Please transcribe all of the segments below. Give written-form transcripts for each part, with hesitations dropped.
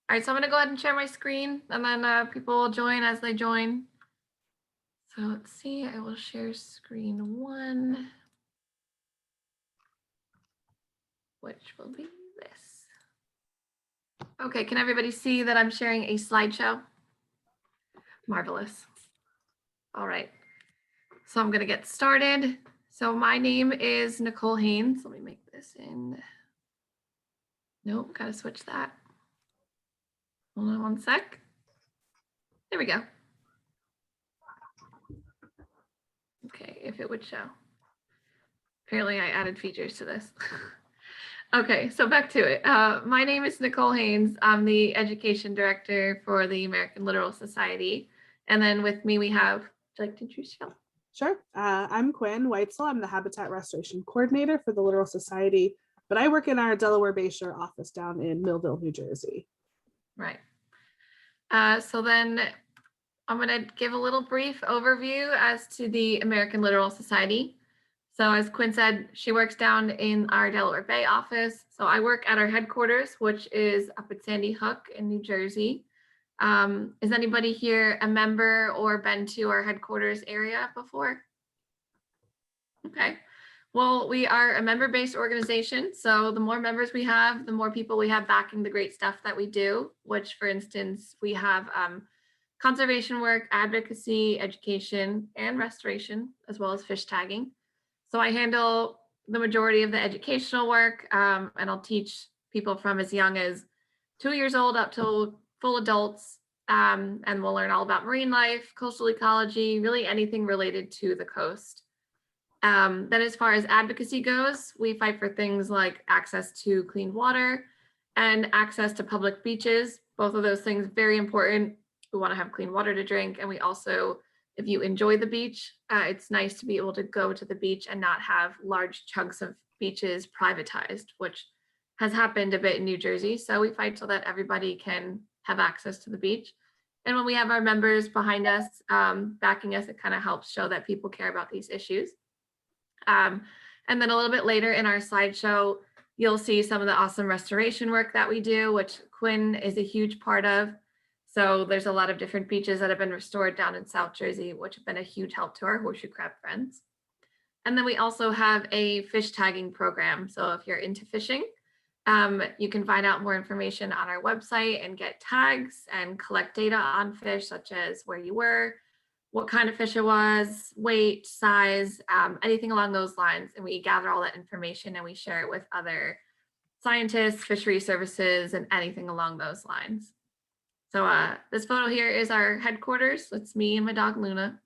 All right, so I'm gonna go ahead and share my screen and then people will join as they join. So let's see, I will share screen one, which will be this. Okay, can everybody see that I'm sharing a slideshow? Marvelous. All right, so I'm gonna get started. So my name is Nicole Haynes. Let me make this in. Nope, gotta switch that. Hold on one sec. There we go. Okay, if it would show. Apparently I added features to this. Okay, so back to it. My name is Nicole Haynes. I'm the education director for the American Littoral Society. And then with me we have, would you like to introduce yourself? Sure. I'm Quinn Weitzel. I'm the Habitat Restoration Coordinator for the Littoral Society, but I work in our Delaware Bayshore office down in Millville, New Jersey. Right. So then I'm going to give a little brief overview as to the American Littoral Society. So as Quinn said, she works down in our Delaware Bay office. So I work at our headquarters, which is up at Sandy Hook in New Jersey. Is anybody here a member or been to our headquarters area before? Okay. Well, we are a member-based organization. So the more members we have, the more people we have backing the great stuff that we do, which for instance, we have conservation work, advocacy, education, and restoration, as well as fish tagging. So I handle the majority of the educational work, and I'll teach people from as young as 2 years old up to full adults, and we'll learn all about marine life, coastal ecology, really anything related to the coast. Then as far as advocacy goes, we fight for things like access to clean water and access to public beaches. Both of those things very important. We want to have clean water to drink, and we also, if you enjoy the beach, it's nice to be able to go to the beach and not have large chunks of beaches privatized, which has happened a bit in New Jersey. So we fight so that everybody can have access to the beach. And when we have our members behind us, backing us, it kind of helps show that people care about these issues. And then a little bit later in our slideshow, you'll see some of the awesome restoration work that we do, which Quinn is a huge part of. So there's a lot of different beaches that have been restored down in South Jersey, which have been a huge help to our horseshoe crab friends. And then we also have a fish tagging program. So if you're into fishing, you can find out more information on our website and get tags and collect data on fish, such as where you were, what kind of fish it was, weight, size, anything along those lines. And we gather all that information and we share it with other scientists, fishery services, and anything along those lines. So this photo here is our headquarters. It's me and my dog Luna.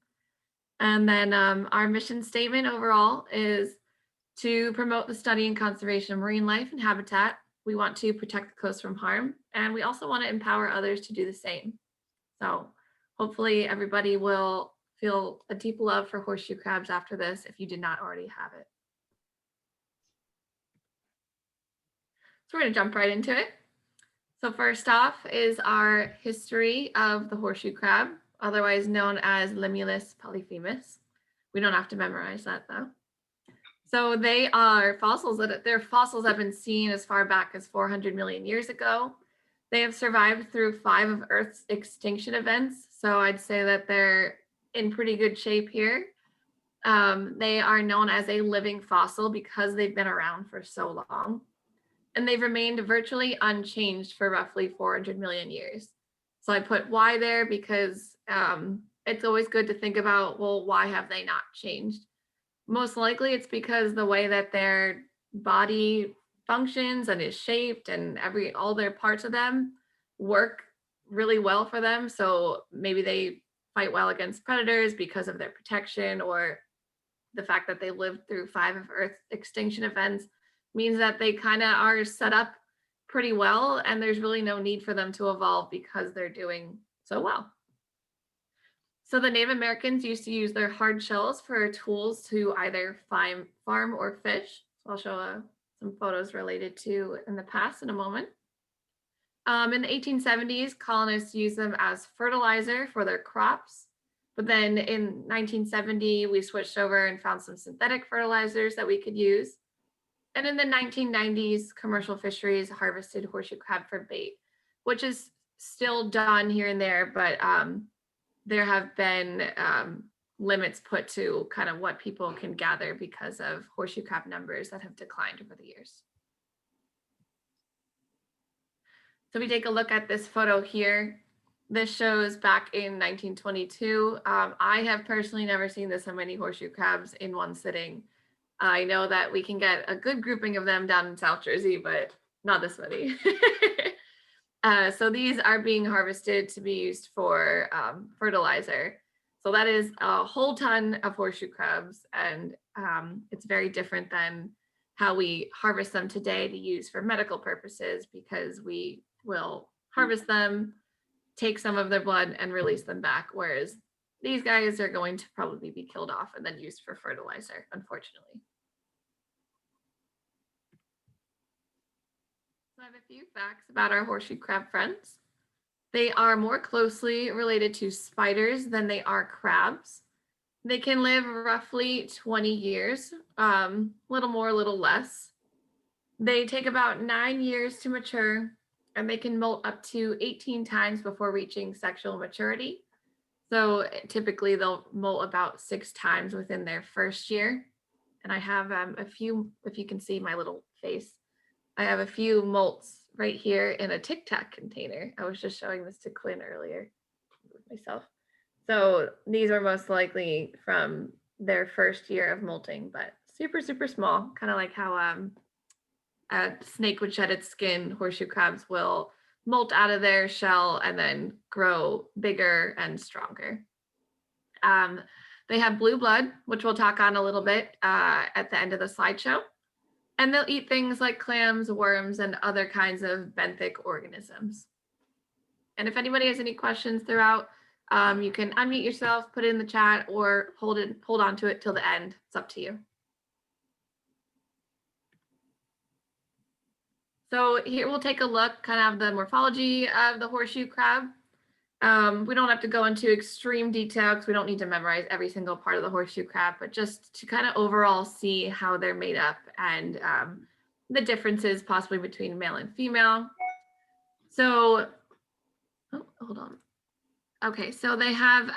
And then our mission statement overall is to promote the study and conservation of marine life and habitat. We want to protect the coast from harm, and we also want to empower others to do the same. So hopefully everybody will feel a deep love for horseshoe crabs after this if you did not already have it. So we're going to jump right into it. So first off is our history of the horseshoe crab, otherwise known as Limulus polyphemus. We don't have to memorize that though. So they are fossils their fossils have been seen as far back as 400 million years ago. They have survived through 5 of Earth's extinction events. So I'd say that they're in pretty good shape here. They are known as a living fossil because they've been around for so long. And they've remained virtually unchanged for roughly 400 million years. So I put why there because it's always good to think about, well, why have they not changed? Most likely it's because the way that their body functions and is shaped and all their parts of them work really well for them. So maybe they fight well against predators because of their protection, or the fact that they lived through 5 of Earth's extinction events means that they kind of are set up pretty well, and there's really no need for them to evolve because they're doing so well. So the Native Americans used to use their hard shells for tools to either farm or fish. So I'll show some photos related to in the past in a moment. In the 1870s, colonists used them as fertilizer for their crops. But then in 1970, we switched over and found some synthetic fertilizers that we could use. And in the 1990s, commercial fisheries harvested horseshoe crab for bait, which is still done here and there, but there have been limits put to kind of what people can gather because of horseshoe crab numbers that have declined over the years. So we take a look at this photo here. This shows back in 1922. I have personally never seen this many horseshoe crabs in one sitting. I know that we can get a good grouping of them down in South Jersey, but not this many. So these are being harvested to be used for fertilizer. So that is a whole ton of horseshoe crabs, and it's very different than how we harvest them today to use for medical purposes, because we will harvest them, take some of their blood and release them back, whereas these guys are going to probably be killed off and then used for fertilizer, unfortunately. So I have a few facts about our horseshoe crab friends. They are more closely related to spiders than they are crabs. They can live roughly 20 years, little more, little less. They take about 9 years to mature, and they can molt up to 18 times before reaching sexual maturity. So typically they'll molt about 6 times within their first year. And I have a few, if you can see my little face, I have a few molts right here in a Tic Tac container. I was just showing this to Quinn earlier with myself. So these are most likely from their first year of molting, but super, super small, kind of like how a snake would shed its skin. Horseshoe crabs will molt out of their shell and then grow bigger and stronger. They have blue blood, which we'll talk on a little bit at the end of the slideshow. And they'll eat things like clams, worms, and other kinds of benthic organisms. And if anybody has any questions throughout, you can unmute yourself, put it in the chat, or hold on to it till the end. It's up to you. So here we'll take a look kind of the morphology of the horseshoe crab. We don't have to go into extreme detail because we don't need to memorize every single part of the horseshoe crab, but just to kind of overall see how they're made up and the differences possibly between male and female. So, oh, hold on. Okay, so they have,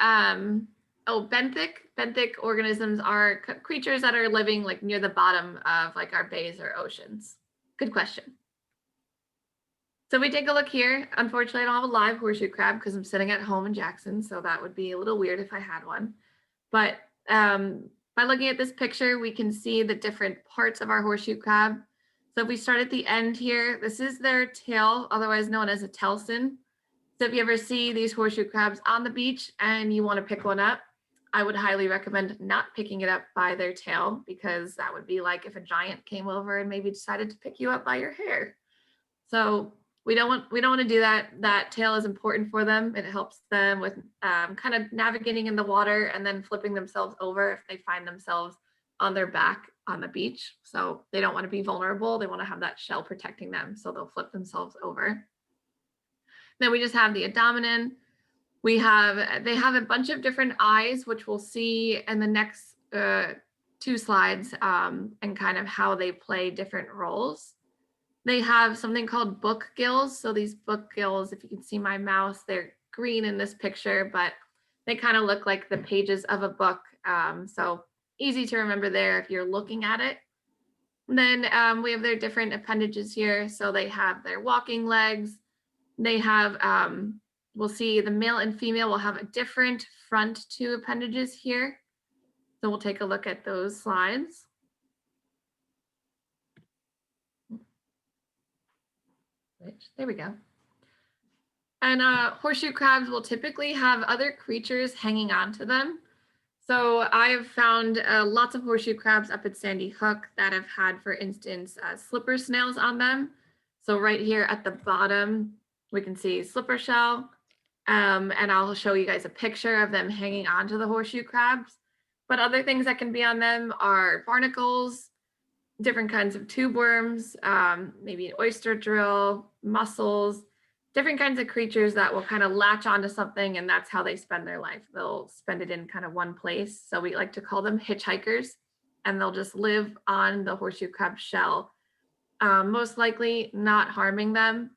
benthic organisms are creatures that are living like near the bottom of like our bays or oceans. Good question. So we take a look here. Unfortunately, I don't have a live horseshoe crab because I'm sitting at home in Jackson, so that would be a little weird if I had one. But by looking at this picture, we can see the different parts of our horseshoe crab. So if we start at the end here, this is their tail, otherwise known as a telson. So if you ever see these horseshoe crabs on the beach and you want to pick one up, I would highly recommend not picking it up by their tail, because that would be like if a giant came over and maybe decided to pick you up by your hair. So we don't want to do that. That tail is important for them. It helps them with kind of navigating in the water and then flipping themselves over if they find themselves on their back on the beach. So they don't want to be vulnerable. They want to have that shell protecting them. So they'll flip themselves over. Then we just have the Abdominan. They have a bunch of different eyes, which we'll see in the next 2 slides, and kind of how they play different roles. They have something called book gills. So these book gills, if you can see my mouse, they're green in this picture, but they kind of look like the pages of a book. So easy to remember there if you're looking at it. And then we have their different appendages here. So they have their walking legs. They have, we'll see the male and female will have a different front 2 appendages here. So we'll take a look at those slides. There we go. And horseshoe crabs will typically have other creatures hanging on to them. So I've found lots of horseshoe crabs up at Sandy Hook that have had, for instance, slipper snails on them. So right here at the bottom, we can see slipper shell. And I'll show you guys a picture of them hanging onto the horseshoe crabs. But other things that can be on them are barnacles, different kinds of tube worms, maybe an oyster drill, mussels, different kinds of creatures that will kind of latch onto something, and that's how they spend their life. They'll spend it in kind of one place. So we like to call them hitchhikers, and they'll just live on the horseshoe crab shell, most likely not harming them.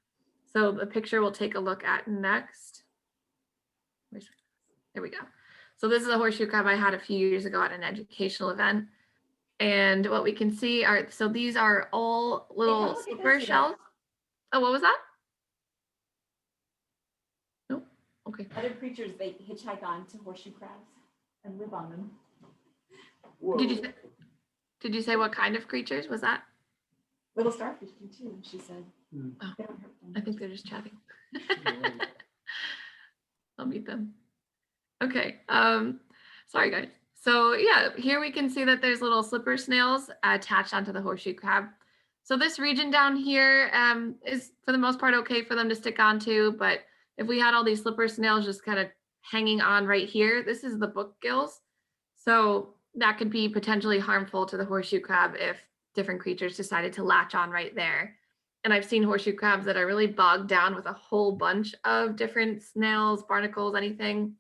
So the picture we'll take a look at next. There we go. So this is a horseshoe crab I had a few years ago at an educational event. And what we can see are, so these are all little slipper shells. Oh, what was that? Nope. Okay. Other creatures, they hitchhike on to horseshoe crabs and live on them. Did you say what kind of creatures was that? Little starfish do too, she said. Oh, They don't hurt them. I think they're just chatting. I'll meet them. Okay. Sorry guys. So yeah, here we can see that there's little slipper snails attached onto the horseshoe crab. So this region down here is for the most part okay for them to stick onto, but if we had all these slipper snails just kind of hanging on right here, this is the book gills. So that could be potentially harmful to the horseshoe crab if different creatures decided to latch on right there. And I've seen horseshoe crabs that are really bogged down with a whole bunch of different snails, barnacles, anything.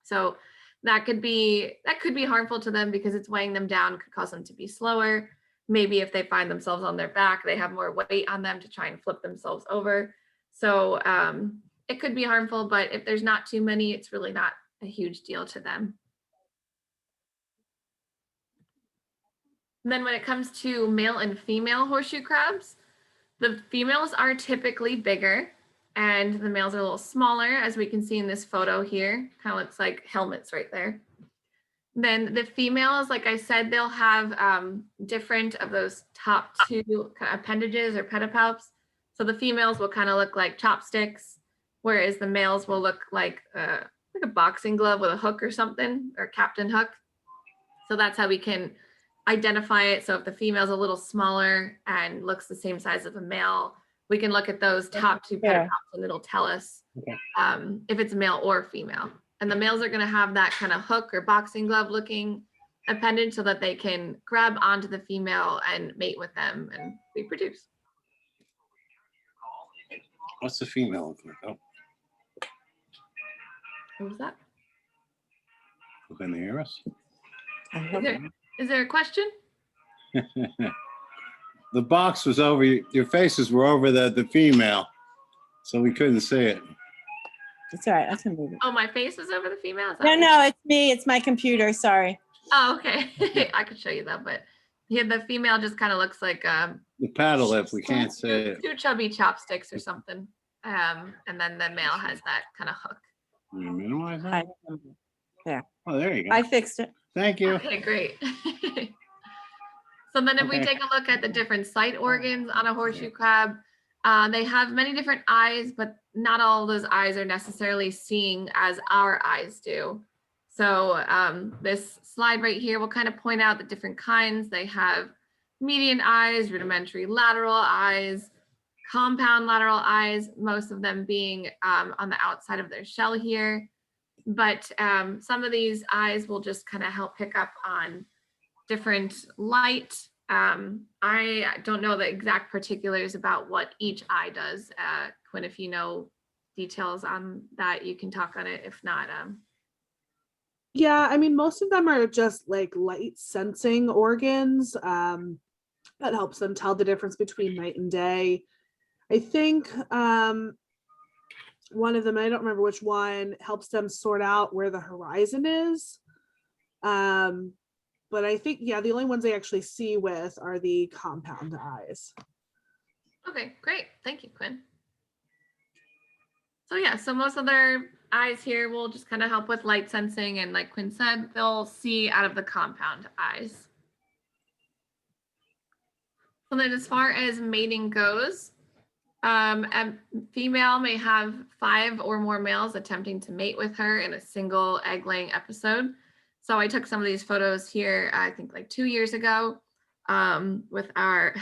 So that could be harmful to them because it's weighing them down, could cause them to be slower. Maybe if they find themselves on their back, they have more weight on them to try and flip themselves over. So it could be harmful, but if there's not too many, it's really not a huge deal to them. And then when it comes to male and female horseshoe crabs, the females are typically bigger and the males are a little smaller, as we can see in this photo here. Kind of looks like helmets right there. Then the females, like I said, they'll have different of those top two kind of appendages or pedipalps. So the females will kind of look like chopsticks, whereas the males will look like a boxing glove with a hook or something, or captain hook. So that's how we can identify it. So if the female's a little smaller and looks the same size of a male, we can look at those top two pedipalps and it'll tell us if it's male or female. And the males are going to have that kind of hook or boxing glove looking appendage so that they can grab onto the female and mate with them and reproduce. What's the female look like? Oh, What was that? can they hear us? Is there a question? The box was over, your faces were over the female, so we couldn't see it. It's all right. I can move it. Oh, my face is over the female? Is that No, what- no, it's me. It's my computer. Sorry. Oh, okay. I could show you that, but yeah, the female just kind of looks like The paddle lip, we can't see it. two chubby chopsticks or something. And then the male has that kind of hook. Can you minimize I, that? Oh, there you go. I fixed it. Thank you. Okay, great. So then if we Okay. take a look at the different sight organs on a horseshoe crab, they have many different eyes, but not all those eyes are necessarily seeing as our eyes do. So this slide right here will kind of point out the different kinds. They have median eyes, rudimentary lateral eyes, compound lateral eyes, most of them being on the outside of their shell here. But some of these eyes will just kind of help pick up on different light. I don't know the exact particulars about what each eye does. Quinn, if you know details on that, you can talk on it. If not, Yeah, I mean, most of them are just like light sensing organs that helps them tell the difference between night and day. I think one of them, I don't remember which one, helps them sort out where the horizon is. But I think, yeah, the only ones they actually see with are the compound eyes. okay, great. Thank you, Quinn. So yeah, so most of their eyes here will just kind of help with light sensing. And like Quinn said, they'll see out of the compound eyes. So then as far as mating goes, a female may have 5 or more males attempting to mate with her in a single egg laying episode. So I took some of these photos here, I think like 2 years ago, with our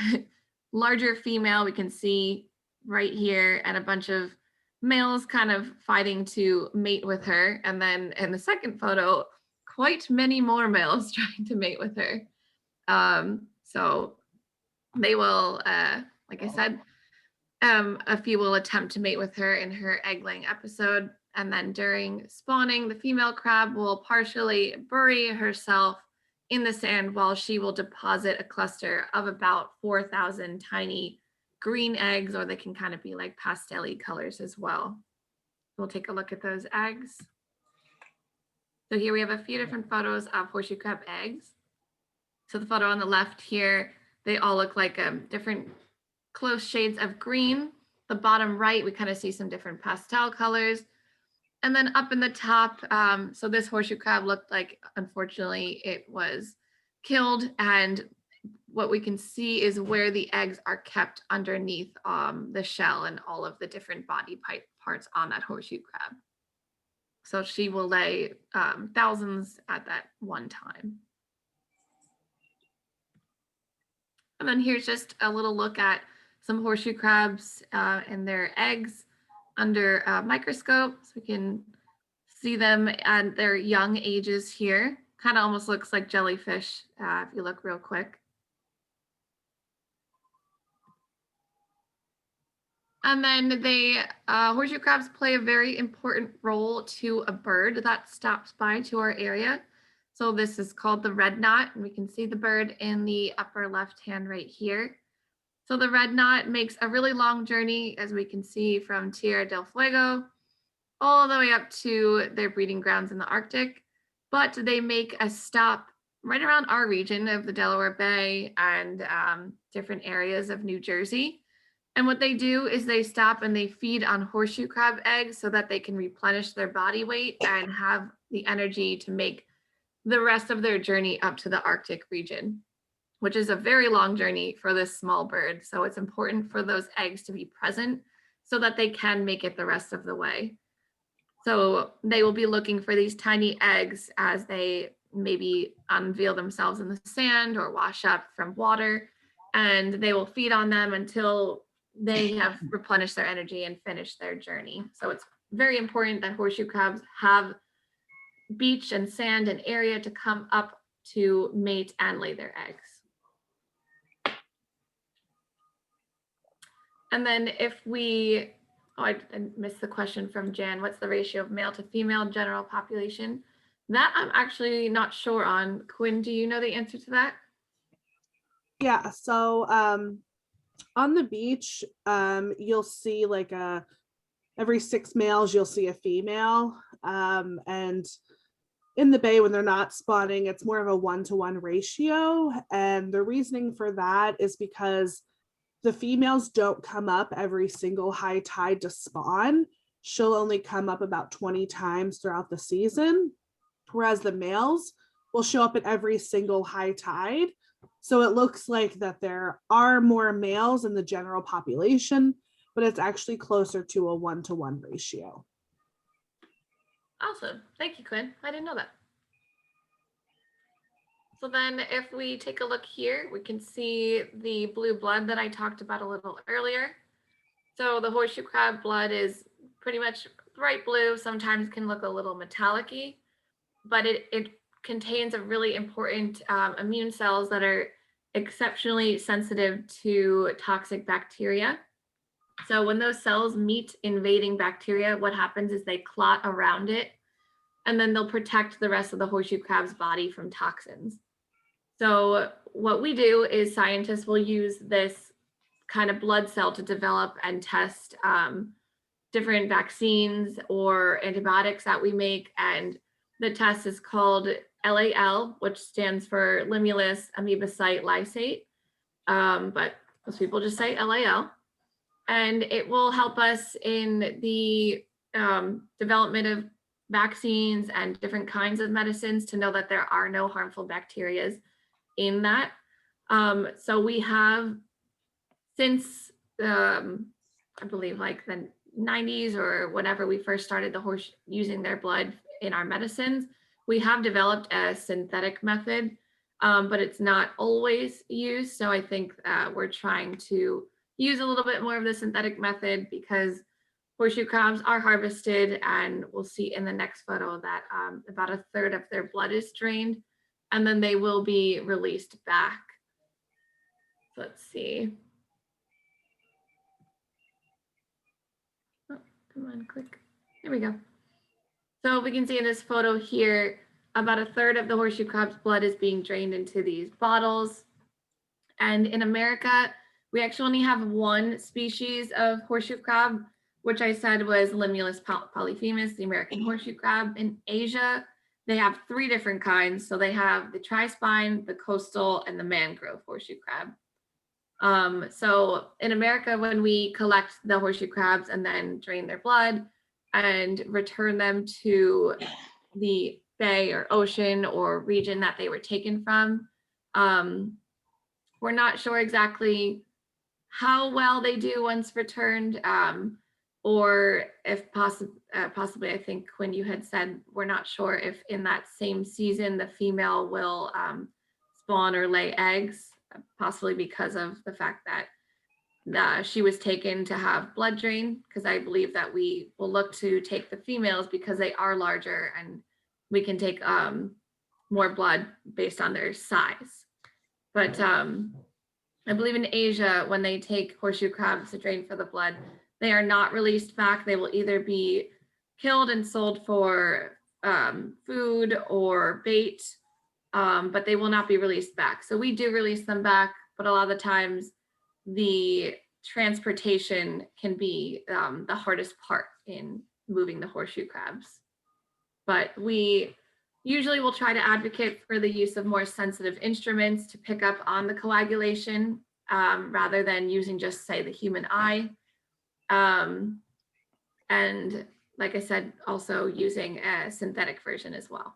larger female. We can see right here and a bunch of males kind of fighting to mate with her. And then in the second photo, quite many more males trying to mate with her. So they will, like I said, a few will attempt to mate with her in her egg laying episode. And then during spawning, the female crab will partially bury herself in the sand while she will deposit a cluster of about 4,000 tiny green eggs, or they can kind of be like pastel-y colors as well. We'll take a look at those eggs. So here we have a few different photos of horseshoe crab eggs. So the photo on the left here, they all look like different close shades of green. The bottom right, we kind of see some different pastel colors. And then up in the top, so this horseshoe crab looked like, unfortunately, it was killed. And what we can see is where the eggs are kept underneath the shell and all of the different body parts on that horseshoe crab. So she will lay thousands at that one time. And then here's just a little look at some horseshoe crabs and their eggs under a microscope. So we can see them at their young ages here. Kind of almost looks like jellyfish if you look real quick. And then horseshoe crabs play a very important role to a bird that stops by to our area. So this is called the red knot, and we can see the bird in the upper left hand right here. So the red knot makes a really long journey, as we can see, from Tierra del Fuego all the way up to their breeding grounds in the Arctic. But they make a stop right around our region of the Delaware Bay and different areas of New Jersey. And what they do is they stop and they feed on horseshoe crab eggs so that they can replenish their body weight and have the energy to make the rest of their journey up to the Arctic region, which is a very long journey for this small bird. So it's important for those eggs to be present so that they can make it the rest of the way. So they will be looking for these tiny eggs as they maybe unveil themselves in the sand or wash up from water, and they will feed on them until they have replenished their energy and finished their journey. So it's very important that horseshoe crabs have beach and sand and area to come up to mate and lay their eggs. And then if we, I missed the question from Jan, what's the ratio of male to female general population? That I'm actually not sure on. Quinn, do you know the answer to that? Yeah, so on the beach, you'll see like every 6 males, you'll see a female. And in the bay, when they're not spawning, it's more of a 1-to-1 ratio. And the reasoning for that is because the females don't come up every single high tide to spawn. She'll only come up about 20 times throughout the season, whereas the males will show up at every single high tide. So it looks like that there are more males in the general population, but it's actually closer to a 1-to-1 ratio. Awesome. Thank you, Quinn. I didn't know that. So then if we take a look here, we can see the blue blood that I talked about a little earlier. So the horseshoe crab blood is pretty much bright blue, sometimes can look a little metallic-y, but it contains a really important immune cells that are exceptionally sensitive to toxic bacteria. So when those cells meet invading bacteria, what happens is they clot around it, and then they'll protect the rest of the horseshoe crab's body from toxins. So what we do is scientists will use this kind of blood cell to develop and test different vaccines or antibiotics that we make. And the test is called LAL, which stands for Limulus amoebocyte lysate. But most people just say LAL. And it will help us in the development of vaccines and different kinds of medicines to know that there are no harmful bacteria in that. So we have, since I believe like the 90s or whenever we first started the horse using their blood in our medicines, we have developed a synthetic method, but it's not always used. So I think we're trying to use a little bit more of the synthetic method because horseshoe crabs are harvested, and we'll see in the next photo that about 1/3 of their blood is drained, and then they will be released back. So let's see. Oh, come on, click. Here we go. So we can see in this photo here, about 1/3 of the horseshoe crab's blood is being drained into these bottles. And in America, We actually only have one species of horseshoe crab, which I said was Limulus polyphemus, the American horseshoe crab. In Asia, they have 3 different kinds. So they have the tri-spine, the coastal, and the mangrove horseshoe crab. So in America, when we collect the horseshoe crabs and then drain their blood and return them to the bay or ocean or region that they were taken from, we're not sure exactly how well they do once returned, or if possibly, I think when you had said we're not sure if in that same season the female will spawn or lay eggs, possibly because of the fact that she was taken to have blood drain, because I believe that we will look to take the females because they are larger and we can take more blood based on their size. But I believe in Asia, when they take horseshoe crabs to drain for the blood, they are not released back. They will either be killed and sold for food or bait, but they will not be released back. So we do release them back, but a lot of the times the transportation can be the hardest part in moving the horseshoe crabs. But we usually will try to advocate for the use of more sensitive instruments to pick up on the coagulation rather than using just, say, the human eye. And like I said, also using a synthetic version as well.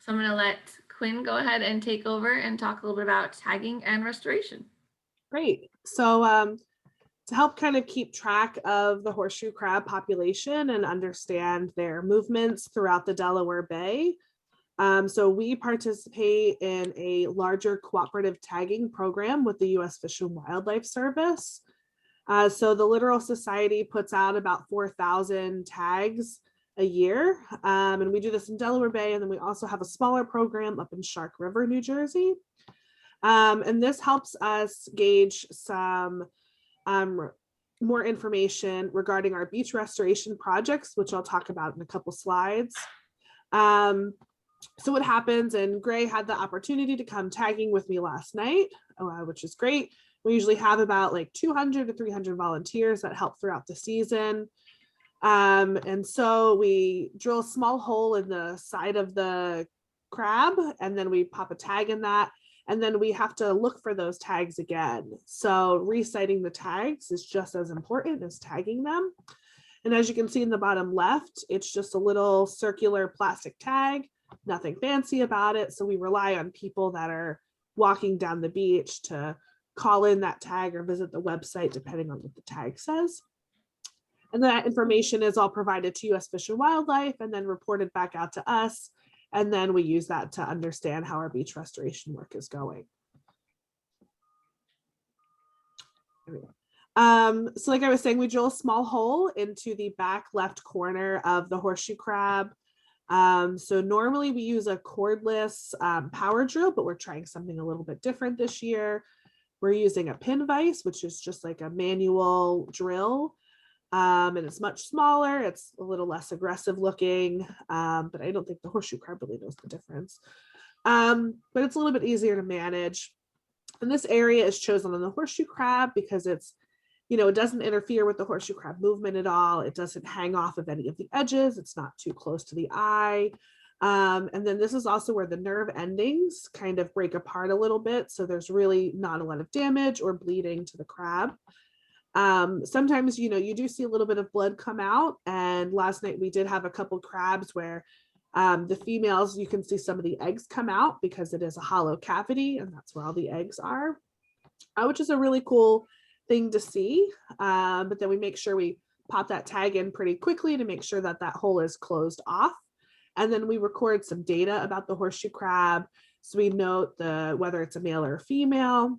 So I'm going to let Quinn go ahead and take over and talk a little bit about tagging and restoration. Great. So to help kind of keep track of the horseshoe crab population and understand their movements throughout the Delaware Bay, so we participate in a larger cooperative tagging program with the U.S. Fish and Wildlife Service. So the Littoral Society puts out about 4,000 tags a year, and we do this in Delaware Bay, and then we also have a smaller program up in Shark River, New Jersey. And this helps us gauge some more information regarding our beach restoration projects, which I'll talk about in a couple slides. So what happens, and Gray had the opportunity to come tagging with me last night, which is great. We usually have about like 200 to 300 volunteers that help throughout the season. And so we drill a small hole in the side of the crab, and then we pop a tag in that. And then we have to look for those tags again. So reciting the tags is just as important as tagging them. And as you can see in the bottom left, it's just a little circular plastic tag, nothing fancy about it. So we rely on people that are walking down the beach to call in that tag or visit the website, depending on what the tag says. And that information is all provided to U.S. Fish and Wildlife and then reported back out to us. And then we use that to understand how our beach restoration work is going. So like I was saying, we drill a small hole into the back left corner of the horseshoe crab. So normally we use a cordless power drill, but we're trying something a little bit different this year. We're using a pin vise, which is just like a manual drill. And it's much smaller, it's a little less aggressive looking, but I don't think the horseshoe crab really knows the difference. But it's a little bit easier to manage. And this area is chosen on the horseshoe crab because it's, it doesn't interfere with the horseshoe crab movement at all. It doesn't hang off of any of the edges. It's not too close to the eye. And then this is also where the nerve endings kind of break apart a little bit. So there's really not a lot of damage or bleeding to the crab. Sometimes, you do see a little bit of blood come out, and last night we did have a couple crabs where the females, you can see some of the eggs come out because it is a hollow cavity and that's where all the eggs are, which is a really cool thing to see. But then we make sure we pop that tag in pretty quickly to make sure that that hole is closed off. And then we record some data about the horseshoe crab. So we note whether it's a male or a female,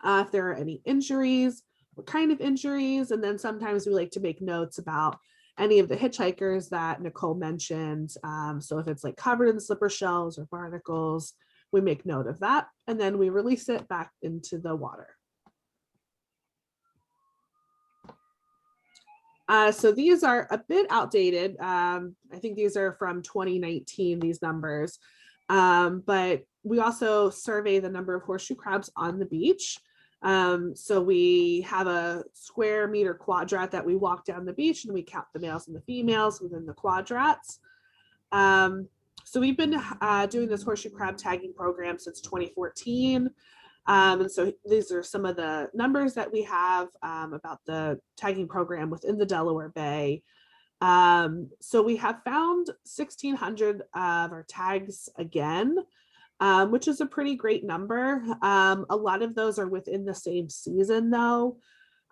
if there are any injuries, what kind of injuries, and then sometimes we like to make notes about any of the hitchhikers that Nicole mentioned. So if it's like covered in slipper shells or barnacles, we make note of that, and then we release it back into the water. So these are a bit outdated. I think these are from 2019, these numbers. But We also survey the number of horseshoe crabs on the beach. So we have a square meter quadrat that we walk down the beach, and we count the males and the females within the quadrats. So we've been doing this horseshoe crab tagging program since 2014. And so these are some of the numbers that we have about the tagging program within the Delaware Bay. So we have found 1,600 of our tags again, which is a pretty great number. A lot of those are within the same season though.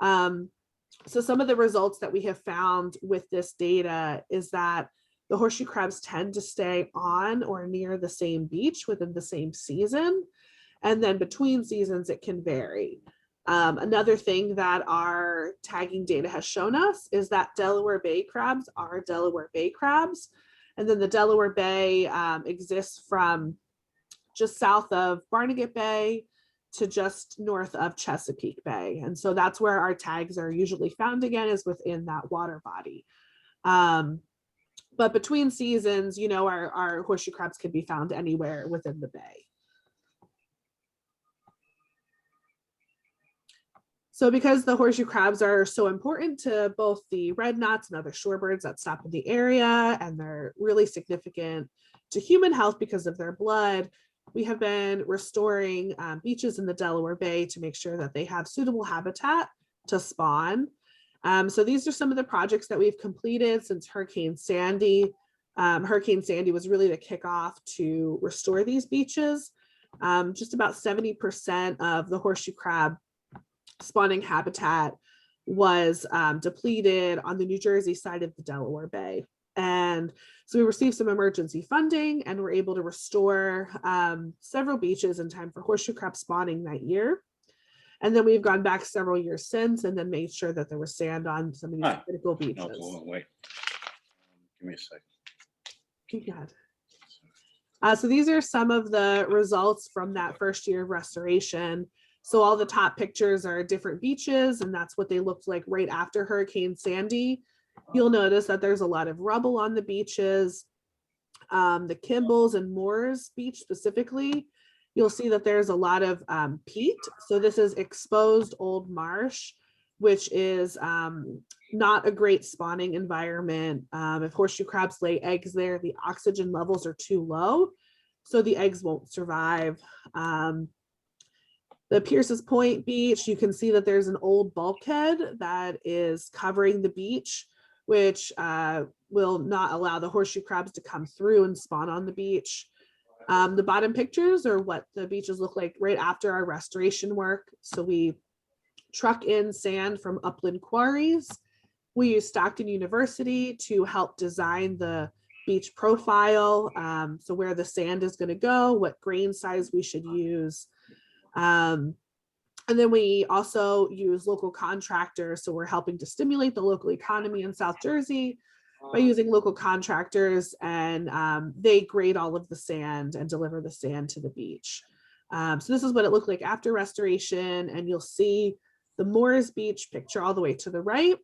So some of the results that we have found with this data is that the horseshoe crabs tend to stay on or near the same beach within the same season. And then between seasons, it can vary. Another thing that our tagging data has shown us is that Delaware Bay crabs are Delaware Bay crabs. And then the Delaware Bay exists from just south of Barnegat Bay to just north of Chesapeake Bay. And so that's where our tags are usually found again, is within that water body. But between seasons, you know, our horseshoe crabs can be found anywhere within the bay. So because the horseshoe crabs are so important to both the red knots and other shorebirds that stop in the area, and they're really significant to human health because of their blood, we have been restoring beaches in the Delaware Bay to make sure that they have suitable habitat to spawn. So these are some of the projects that we've completed since Hurricane Sandy. Hurricane Sandy was really the kickoff to restore these beaches. Just about 70% of the horseshoe crab spawning habitat was depleted on the New Jersey side of the Delaware Bay. And so we received some emergency funding and were able to restore several beaches in time for horseshoe crab spawning that year. And then we've gone back several years since and then made sure that there was sand on some of these critical beaches. No, wait. Give me a second. Go ahead. So these are some of the results from that first year of restoration. So all the top pictures are different beaches, and that's what they looked like right after Hurricane Sandy. You'll notice that there's a lot of rubble on the beaches. The Kimball's and Moore's Beach specifically, you'll see that there's a lot of peat. So this is exposed old marsh, which is not a great spawning environment. If horseshoe crabs lay eggs there, the oxygen levels are too low, so the eggs won't survive. The Pierce's Point Beach, you can see that there's an old bulkhead that is covering the beach, which will not allow the horseshoe crabs to come through and spawn on the beach. The bottom pictures are what the beaches look like right after our restoration work. So we truck in sand from upland quarries. We use Stockton University to help design the beach profile. So where the sand is going to go, what grain size we should use. And then we also use local contractors. So we're helping to stimulate the local economy in South Jersey by using local contractors, and they grade all of the sand and deliver the sand to the beach. So this is what it looked like after restoration, and you'll see the Moore's Beach picture all the way to the right.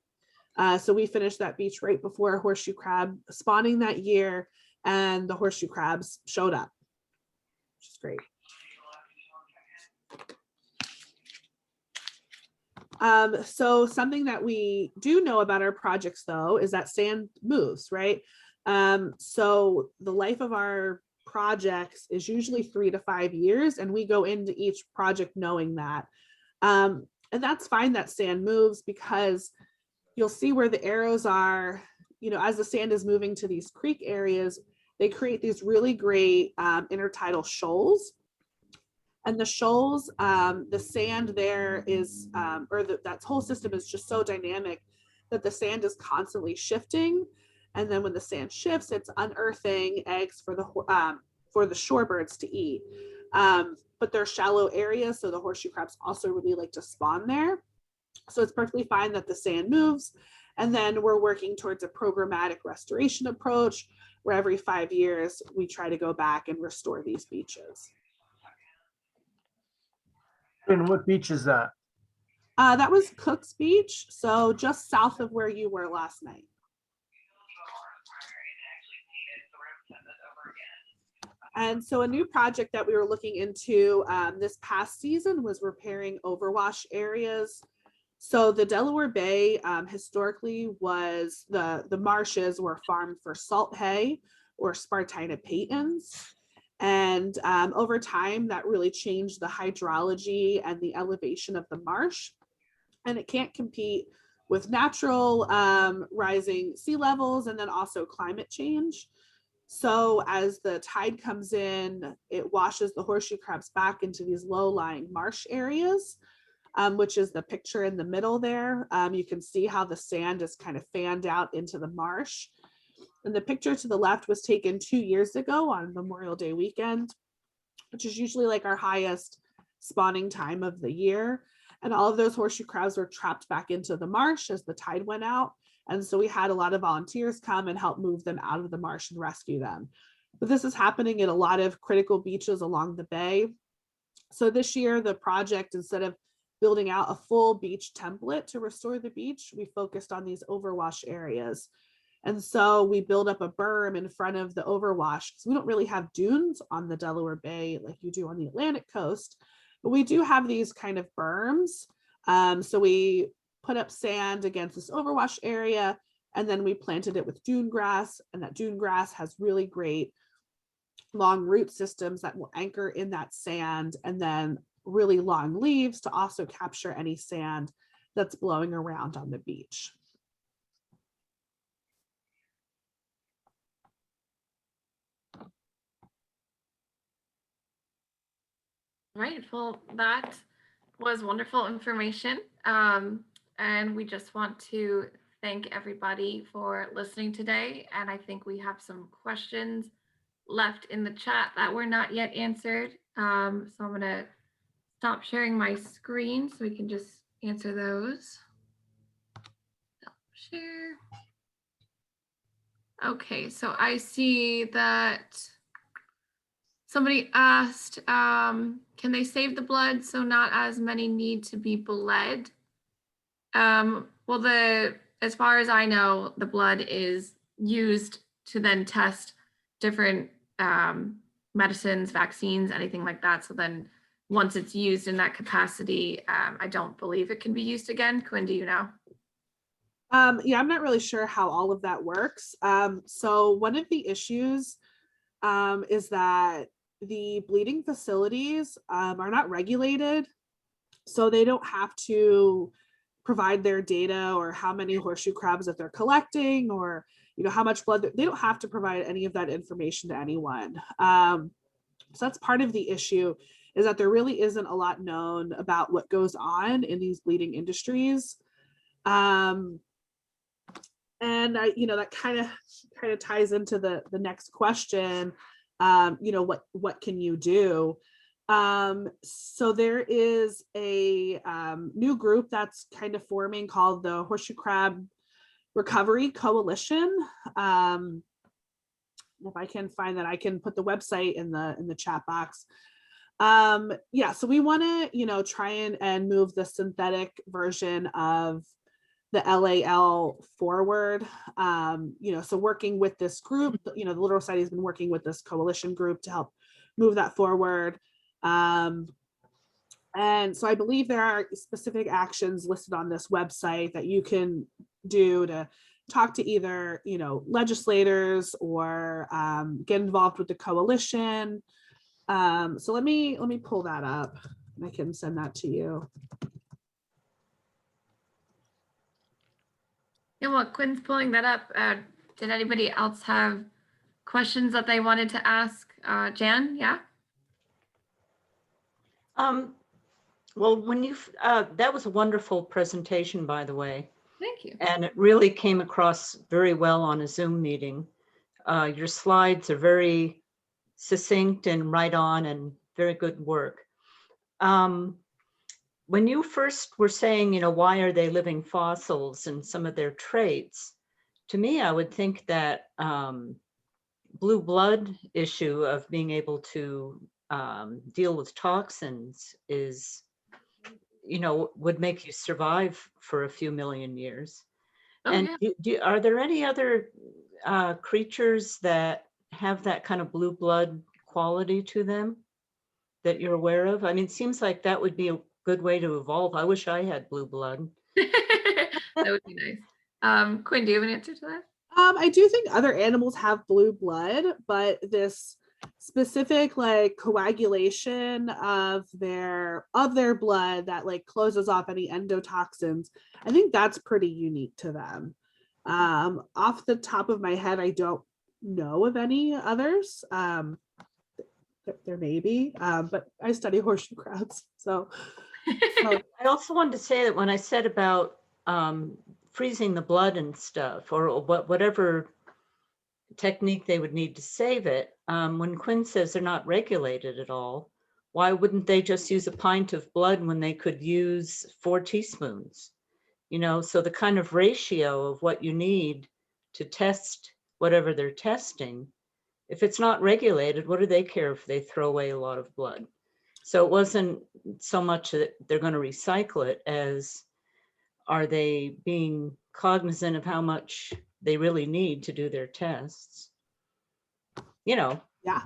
So we finished that beach right before horseshoe crab spawning that year, and the horseshoe crabs showed up, which is great. So something that we do know about our projects though is that sand moves, right? So the life of our projects is usually 3 to 5 years, and we go into each project knowing that. And that's fine that sand moves, because you'll see where the arrows are, you know, as the sand is moving to these creek areas, they create these really great intertidal shoals. And the shoals, the sand there is, that whole system is just so dynamic that the sand is constantly shifting. And then when the sand shifts, it's unearthing eggs for the shorebirds to eat. But they're shallow areas, so the horseshoe crabs also really like to spawn there. So it's perfectly fine that the sand moves. And then we're working towards a programmatic restoration approach where every 5 years we try to go back and restore these beaches. And what beach is that? That was Cook's Beach, so just south of where you were last night. And so a new project that we were looking into this past season was repairing overwash areas. So the Delaware Bay historically was the marshes were farmed for salt hay or Spartina patens. And over time, that really changed the hydrology and the elevation of the marsh. And it can't compete with natural rising sea levels and then also climate change. So as the tide comes in, it washes the horseshoe crabs back into these low-lying marsh areas, which is the picture in the middle there. You can see how the sand is kind of fanned out into the marsh. And the picture to the left was taken 2 years ago on Memorial Day weekend, which is usually like our highest spawning time of the year. And all of those horseshoe crabs were trapped back into the marsh as the tide went out. And so we had a lot of volunteers come and help move them out of the marsh and rescue them. But this is happening at a lot of critical beaches along the bay. So this year, the project, instead of building out a full beach template to restore the beach, we focused on these overwash areas. And so we build up a berm in front of the overwash because we don't really have dunes on the Delaware Bay like you do on the Atlantic coast, but we do have these kind of berms. So we put up sand against this overwash area, and then we planted it with dune grass, and that dune grass has really great long root systems that will anchor in that sand, and then really long leaves to also capture any sand that's blowing around on the beach. Right. Well, that was wonderful information. And we just want to thank everybody for listening today. And I think we have some questions left in the chat that were not yet answered. So I'm going to stop sharing my screen so we can just answer those. Share. Okay, so I see that somebody asked, can they save the blood so not as many need to be bled? Well, as far as I know, the blood is used to then test different medicines, vaccines, anything like that. So then once it's used in that capacity, I don't believe it can be used again. Quinn, do you know? Yeah, I'm not really sure how all of that works. So one of the issues is that the bleeding facilities are not regulated. So they don't have to provide their data or how many horseshoe crabs that they're collecting or how much blood. They don't have to provide any of that information to anyone. So that's part of the issue, is that there really isn't a lot known about what goes on in these bleeding industries. And that kind of ties into the next question. What can you do? So there is a new group that's kind of forming called the Horseshoe Crab Recovery Coalition. If I can find that, I can put the website in the chat box. Yeah, so we want to try and move the synthetic version of the LAL forward. So working with this group, the Littoral Society has been working with this coalition group to help move that forward. And so I believe there are specific actions listed on this website that you can do to talk to either, legislators or get involved with the coalition. So let me pull that up and I can send that to you. Yeah, well, Quinn's pulling that up. Did anybody else have questions that they wanted to ask Jan? Yeah. Well, when that was a wonderful presentation, by the way. Thank you. And it really came across very well on a Zoom meeting. Your slides are very succinct and right on and very good work. When you first were saying, why are they living fossils and some of their traits, to me, I would think that blue blood issue of being able to deal with toxins is, would make you survive for a few million years. Oh, And yeah. are there any other creatures that have that kind of blue blood quality to them that you're aware of? I mean, it seems like that would be a good way to evolve. I wish I had blue blood. That would be nice. Quinn, do you have an answer to that? I do think other animals have blue blood, but this specific like coagulation of their blood that like closes off any endotoxins, I think that's pretty unique to them. Off the top of my head, I don't know of any others. There may be, but I study horseshoe crabs, so. I also wanted to say that when I said about freezing the blood and stuff, or whatever technique they would need to save it, when Quinn says they're not regulated at all, why wouldn't they just use a pint of blood when they could use 4 teaspoons? You know, so the kind of ratio of what you need to test whatever they're testing, if it's not regulated, what do they care if they throw away a lot of blood? So it wasn't so much that they're going to recycle it as are they being cognizant of how much they really need to do their tests? You know, Yeah.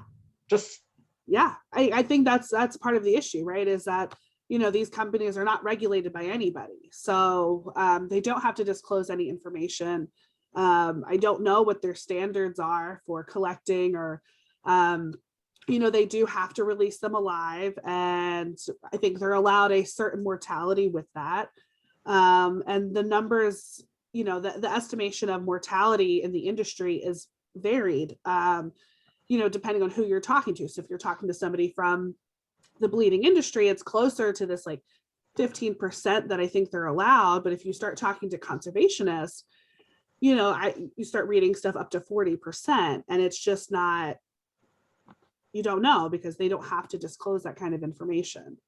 just Yeah, I think that's part of the issue, right? Is that, you know, these companies are not regulated by anybody. So they don't have to disclose any information. I don't know what their standards are for collecting or, you know, they do have to release them alive. And I think they're allowed a certain mortality with that. And the numbers, you know, the estimation of mortality in the industry is varied, you know, depending on who you're talking to. So if you're talking to somebody from the bleeding industry, it's closer to this like 15% that I think they're allowed. But if you start talking to conservationists, you know, you start reading stuff up to 40%, and it's just not, you don't know because they don't have to disclose that kind of information.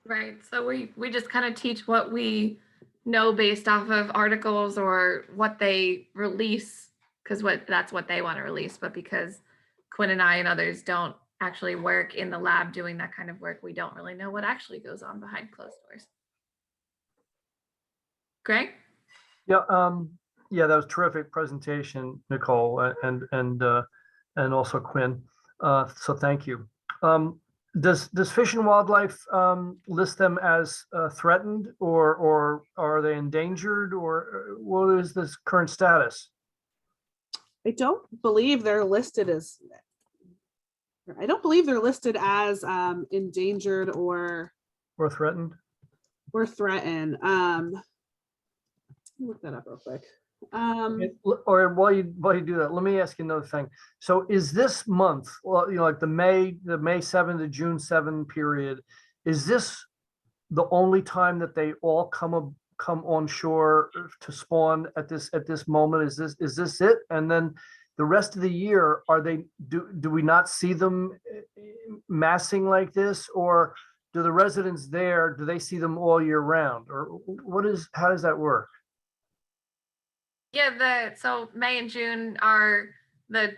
Right. So we just kind of teach what we know based off of articles or what they release, because that's what they want to release. But because Quinn and I and others don't actually work in the lab doing that kind of work, we don't really know what actually goes on behind closed doors. Greg? Yeah, that was terrific presentation, Nicole, and also Quinn. So thank you. Does Fish and Wildlife list them as threatened, or are they endangered, or what is this current status? I don't believe they're listed as endangered or Threatened? threatened. Look that up real quick. Or while you do that, let me ask you another thing. So is this month, well, you know, like the May 7 to June 7 period, is this the only time that they all come on shore to spawn at this moment? Is this it? And then the rest of the year, do we not see them massing like this, or do the residents there, do they see them all year round, or how does that work? Yeah, so May and June are the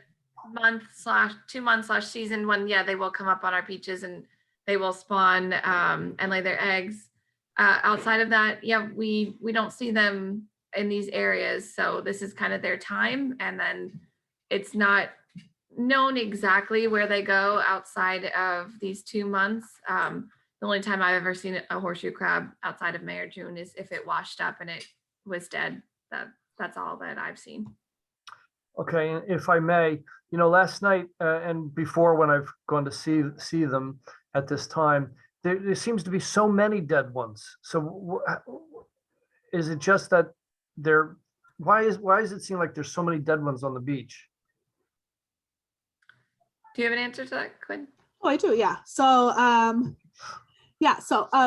/2 months /season when, yeah, they will come up on our beaches and they will spawn and lay their eggs. Outside of that, yeah, we don't see them in these areas. So this is kind of their time. And then it's not known exactly where they go outside of these 2 months. The only time I've ever seen a horseshoe crab outside of May or June is if it washed up and it was dead. That's all that I've seen. Okay, and if I may, you know, last night and before, when I've gone to see them at this time, there seems to be so many dead ones. So is it just that why does it seem like there's so many dead ones on the beach? Do you have an answer to that, Quinn? Oh, I do. Yeah. So,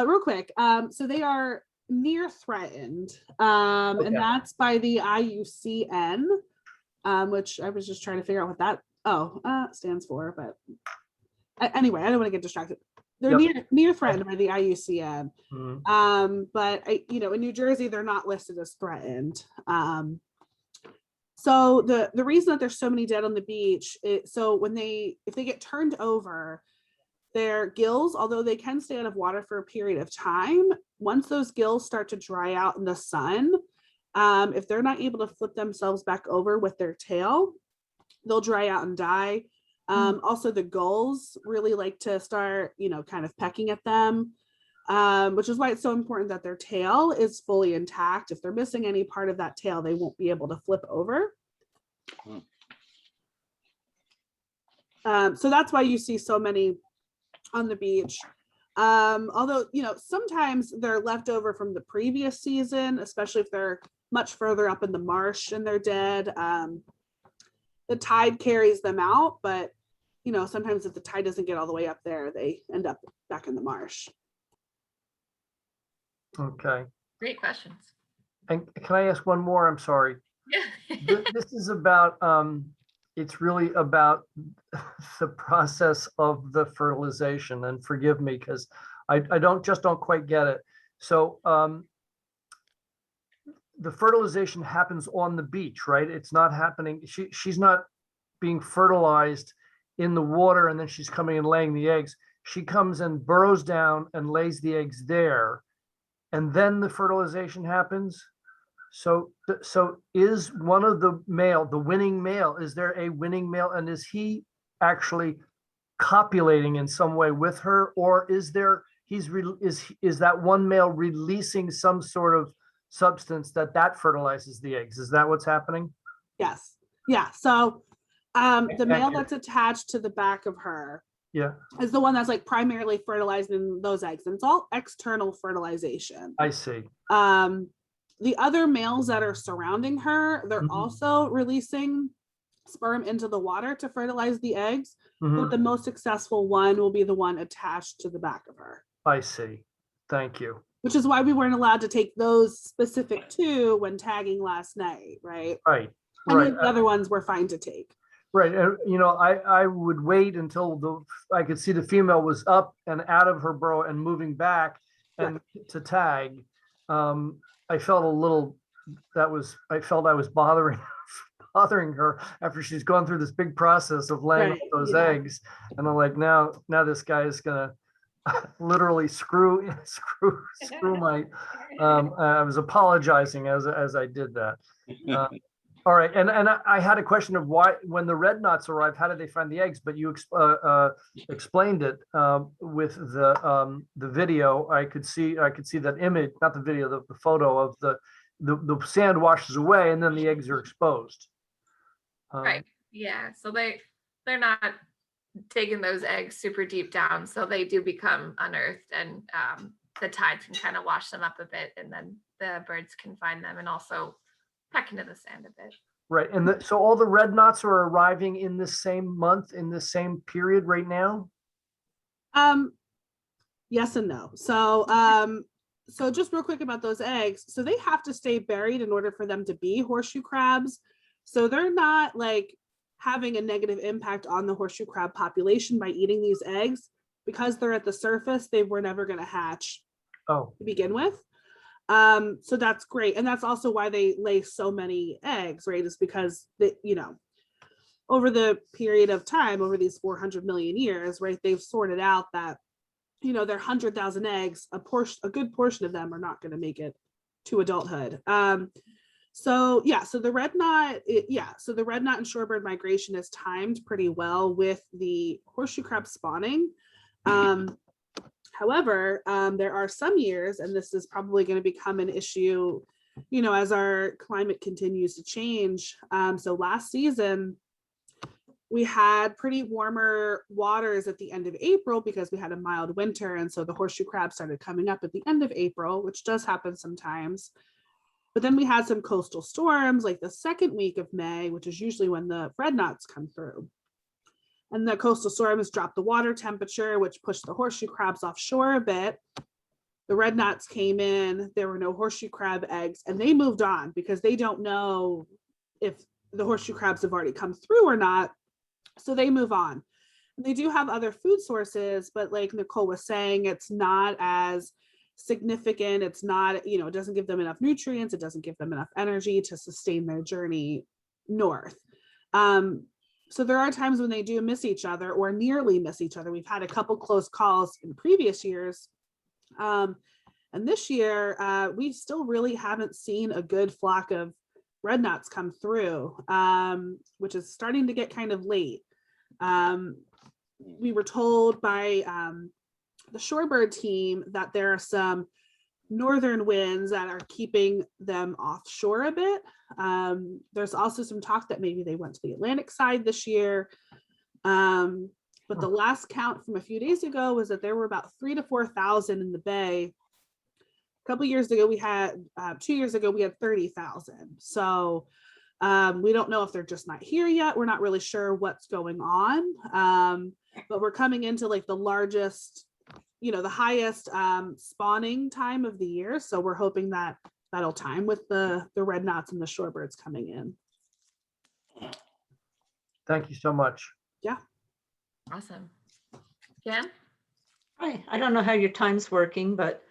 real quick. So they are near threatened, Okay. and that's by the IUCN, which I was just trying to figure out what that stands for. But anyway, I don't want to get distracted. They're near threatened by the IUCN. Mhm. But you know, in New Jersey, they're not listed as threatened. So the reason that there's so many dead on the beach, so if they get turned over, their gills, although they can stay out of water for a period of time, once those gills start to dry out in the sun, if they're not able to flip themselves back over with their tail, they'll dry out and die. Also, the gulls really like to start, kind of pecking at them, which is why it's so important that their tail is fully intact. If they're missing any part of that tail, they won't be able to flip over. So that's why you see so many on the beach. Although, sometimes they're left over from the previous season, especially if they're much further up in the marsh and they're dead. The tide carries them out, but sometimes if the tide doesn't get all the way up there, they end up back in the marsh. Okay. Great questions. And can I ask one more? I'm sorry. This is about, it's really about the process of the fertilization, and forgive me because I don't quite get it. So the fertilization happens on the beach, right? It's not happening. She's not being fertilized in the water and then she's coming and laying the eggs. She comes and burrows down and lays the eggs there, and then the fertilization happens. So is one of the winning male, is there a winning male, and is he actually copulating in some way with her, or is that one male releasing some sort of substance that fertilizes the eggs? Is that what's happening? Yes. Yeah. So the Thank male you. that's attached to the back of her Yeah, is the one that's like primarily fertilizing those eggs, and it's all external fertilization. I see. The other males that are surrounding her, they're Mhm. also releasing sperm into the water to fertilize the eggs, Mhm. but the most successful one will be the one attached to the back of her, I see. Thank you. which is why we weren't allowed to take those specific two when tagging last night, right? Right. Any Right. of the other ones were fine to take. Right. And, I would wait until I could see the female was up and out of her burrow and moving back and to tag. I felt I was bothering her after she's gone through this big process of laying Right, those yeah. eggs. And I'm like, now this guy is gonna literally screw my, I was apologizing as I did that. All right, and I had a question of why, when the red knots arrive, how did they find the eggs? But you explained it with the video. I could see that image, not the video, the photo of the sand washes away and then the eggs are exposed. Right. Yeah. So they're not taking those eggs super deep down, so they do become unearthed, and the tide can kind of wash them up a bit, and then the birds can find them and also peck into the sand a bit. Right, and so all the red knots are arriving in the same month, in the same period right now? Yes and no. So just real quick about those eggs. So they have to stay buried in order for them to be horseshoe crabs. So they're not like having a negative impact on the horseshoe crab population by eating these eggs, because they're at the surface. They were never going to hatch Oh, to begin with. So that's great. And that's also why they lay so many eggs, right? Is because they, over the period of time, over these 400 million years, right, they've sorted out that, their 100,000 eggs, a good portion of them are not going to make it to adulthood. So the red knot and shorebird migration is timed pretty well with the horseshoe crab spawning. However, there are some years, and this is probably going to become an issue, as our climate continues to change. So last season, we had pretty warmer waters at the end of April because we had a mild winter. And so the horseshoe crab started coming up at the end of April, which does happen sometimes. But then we had some coastal storms like the second week of May, which is usually when the red knots come through. And the coastal storms dropped the water temperature, which pushed the horseshoe crabs offshore a bit. The red knots came in, there were no horseshoe crab eggs, and they moved on because they don't know if the horseshoe crabs have already come through or not. So they move on. And they do have other food sources, but like Nicole was saying, it's not as significant. It's not, it doesn't give them enough nutrients. It doesn't give them enough energy to sustain their journey north. So there are times when they do miss each other or nearly miss each other. We've had a couple close calls in previous years. And this year, we still really haven't seen a good flock of red knots come through, which is starting to get kind of late. We were told by the shorebird team that there are some northern winds that are keeping them offshore a bit. There's also some talk that maybe they went to the Atlantic side this year. But the last count from a few days ago was that there were about 3,000 to 4,000 in the bay. A couple years ago, we had 2 years ago, we had 30,000. So we don't know if they're just not here yet. We're not really sure what's going on. But we're coming into like the largest, the highest spawning time of the year. So we're hoping that that'll time with the red knots and the shorebirds coming in. Thank you so much. Yeah. Awesome. Jan? Hi, I don't know how your time's working, but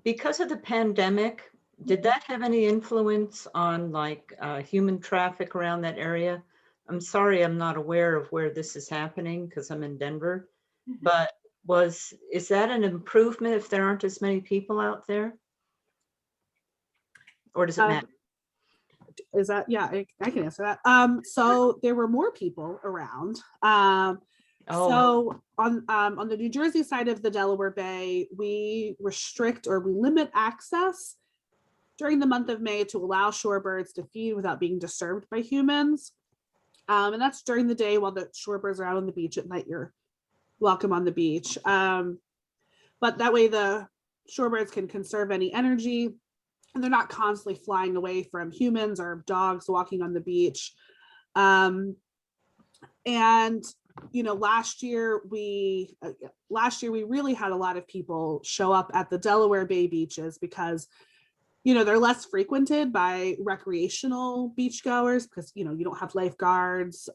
because of the pandemic, did that have any influence on like human traffic around that area? I'm sorry, I'm not aware of where this is happening because I'm in Denver, but is that an improvement if there aren't as many people out there? Or does it matter? Is that, yeah, I can answer that. So there were more people around. So on the New Jersey side of the Delaware Bay, we restrict or we limit access during the month of May to allow shorebirds to feed without being disturbed by humans. And that's during the day while the shorebirds are out on the beach. At night, you're welcome on the beach. But that way the shorebirds can conserve any energy and they're not constantly flying away from humans or dogs walking on the beach. And last year we really had a lot of people show up at the Delaware Bay beaches because they're less frequented by recreational beachgoers because you don't have lifeguards.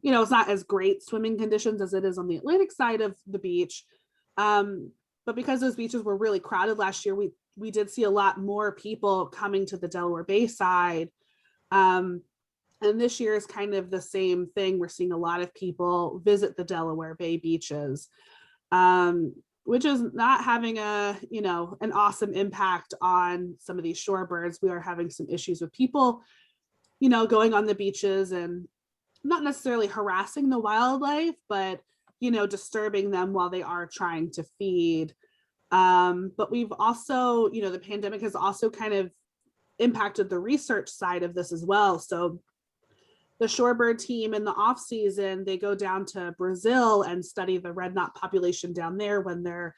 It's not as great swimming conditions as it is on the Atlantic side of the beach. But because those beaches were really crowded last year, we did see a lot more people coming to the Delaware Bay side. And this year is kind of the same thing. We're seeing a lot of people visit the Delaware Bay beaches, which is not having an awesome impact on some of these shorebirds. We are having some issues with people, going on the beaches and not necessarily harassing the wildlife, but, disturbing them while they are trying to feed. But we've also, the pandemic has also kind of impacted the research side of this as well. So the shorebird team in the off season, they go down to Brazil and study the red knot population down there when they're,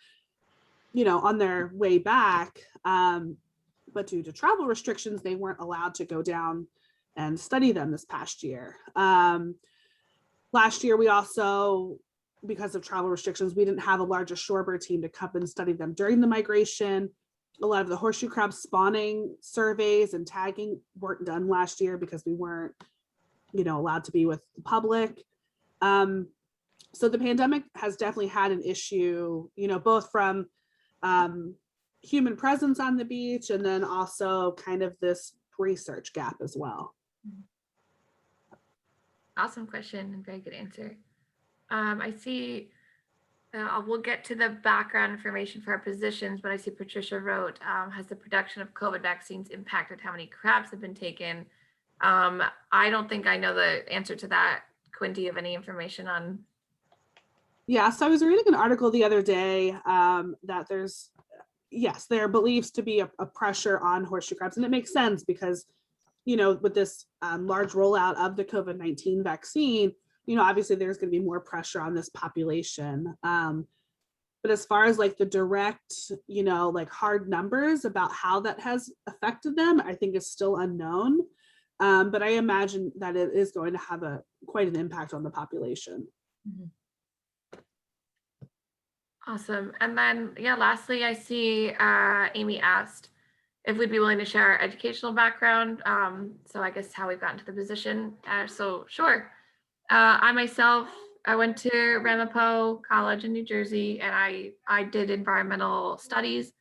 on their way back. But due to travel restrictions, they weren't allowed to go down and study them this past year. Last year, we also, because of travel restrictions, we didn't have a larger shorebird team to come and study them during the migration. A lot of the horseshoe crab spawning surveys and tagging weren't done last year because we weren't allowed to be with the public. So the pandemic has definitely had an issue, both from human presence on the beach and then also kind of this research gap as well. Awesome question and very good answer. I see, we'll get to the background information for our positions, but I see Patricia wrote, has the production of COVID vaccines impacted how many crabs have been taken? I don't think I know the answer to that. Quinn, do you have any information on? Yeah, so I was reading an article the other day that there believes to be a pressure on horseshoe crabs, and it makes sense because, with this large rollout of the COVID-19 vaccine, obviously there's going to be more pressure on this population. But as far as like the direct, like hard numbers about how that has affected them, I think is still unknown. But I imagine that it is going to have quite an impact on the population. Mm-hmm. Awesome. And then, lastly, I see Amy asked if we'd be willing to share our educational background. So I guess how we've gotten to the position. So sure. I went to Ramapo College in New Jersey, and I did environmental studies.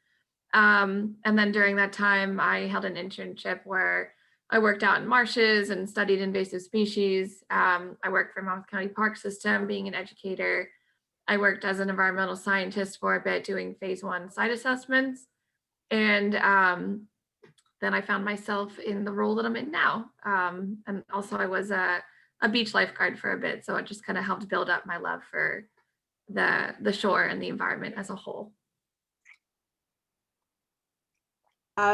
And then during that time, I held an internship where I worked out in marshes and studied invasive species. I worked for Monmouth County Park System, being an educator. I worked as an environmental scientist for a bit, doing phase 1 site assessments. And then I found myself in the role that I'm in now. And also I was a a beach lifeguard for a bit. So it just kind of helped build up my love for the shore and the environment as a whole.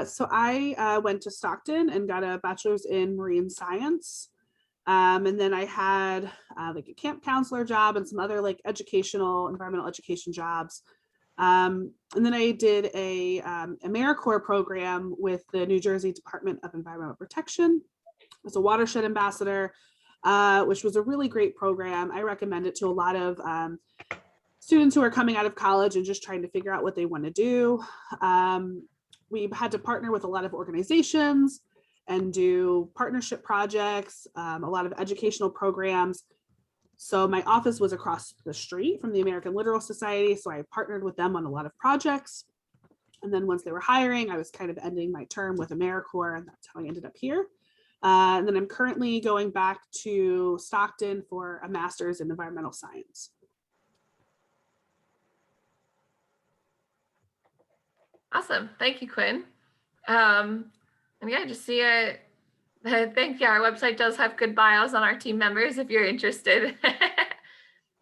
So I went to Stockton and got a bachelor's in marine science. And then I had like a camp counselor job and some other like environmental education jobs. And then I did a AmeriCorps program with the New Jersey Department of Environmental Protection. I was a watershed ambassador, which was a really great program. I recommend it to a lot of students who are coming out of college and just trying to figure out what they want to do. We had to partner with a lot of organizations and do partnership projects, a lot of educational programs. So my office was across the street from the American Littoral Society. So I partnered with them on a lot of projects. And then once they were hiring, I was kind of ending my term with AmeriCorps, and that's how I ended up here. And then I'm currently going back to Stockton for a master's in environmental science. Awesome. Thank you, Quinn. And yeah, just see it. I think, yeah, our website does have good bios on our team members if you're interested.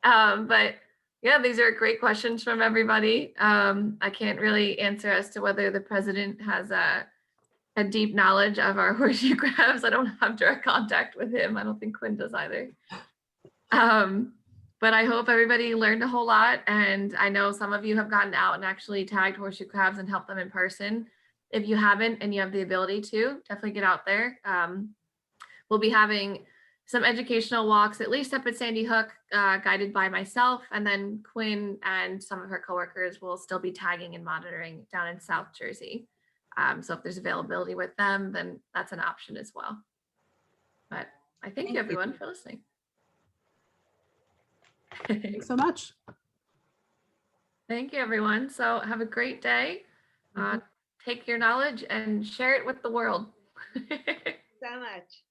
But yeah, these are great questions from everybody. I can't really answer as to whether the president has a deep knowledge of our horseshoe crabs. I don't have direct contact with him. I don't think Quinn does either. But I hope everybody learned a whole lot. And I know some of you have gotten out and actually tagged horseshoe crabs and helped them in person. If you haven't and you have the ability to, definitely get out there. We'll be having some educational walks, at least up at Sandy Hook, guided by myself. And then Quinn and some of her coworkers will still be tagging and monitoring down in South Jersey. So if there's availability with them, then that's an option as well. But I thank you everyone for listening. Thanks so much. Thank you, everyone. So have a great day. Take your knowledge and share it with the world. So much.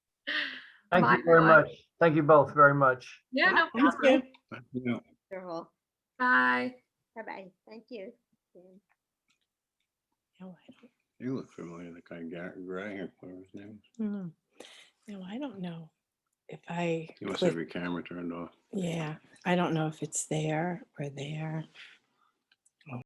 Thank Bye, you very everyone. much. Thank you both very much. Yeah, no Thank problem. you. Yeah. Wonderful. Bye. Bye-bye. Thank you. No, You look familiar, the guy Gray or whatever his name is. no, I don't know if I He must click. have your camera turned off. Yeah, I don't know if it's there or there.